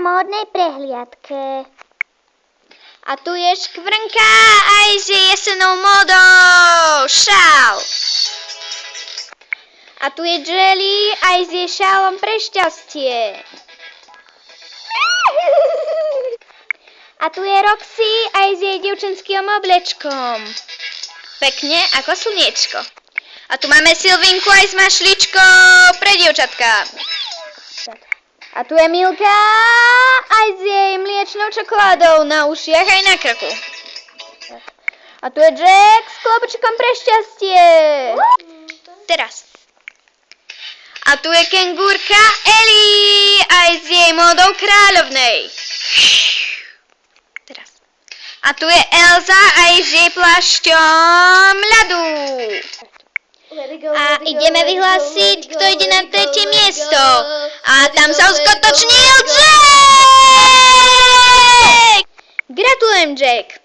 na módnej prehliadke. A tu je škvrnka aj s jesennou modou. Šál. A tu je Jelly aj s jej šálom pre šťastie. A tu je Roxy aj s jej dievčenským oblečkom. Pekne ako slniečko. A tu máme Silvinku aj s mašličkou pre dievčatka. A tu je Milka aj s jej mliečnou čokoládou na ušiach aj na krku. A tu je Jack s klobučikom pre šťastie. Teraz. A tu je kengúrka Ellie aj s jej módou kráľovnej. Teraz. A tu je Elza aj s jej plášťom ľadu. A ideme vyhlásiť, kto ide na tretie miesto. A tam sa uskutočnil Jack! Gratulujem, Jack.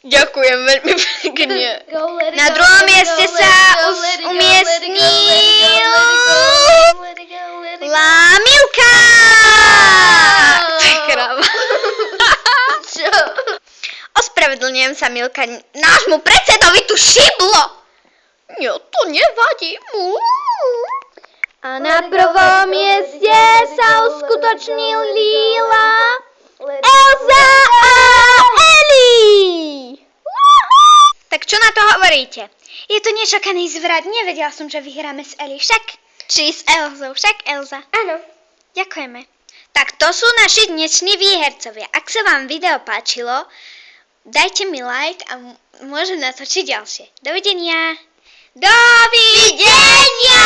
Ďakujem veľmi pekne. Na druhom mieste sa umiestnil Milka. To je kráva. Ospravedlňujem sa, Milka, nášmu predsedovi tu šiblo. Jo, to nevadí mu. A na prvom mieste sa uskutočnil Lila, Elza a Ellie. Tak čo na to hovoríte? Je to nečakaný zvrat, nevedela som, že vyhráme s Ellie, však? Či s Elzou, však Elza? Áno. Ďakujeme. Tak to sú naši dnešní výhercovia. Ak sa vám video páčilo, dajte mi like a môžem natočiť ďalšie. Dovidenia. Dovidenia!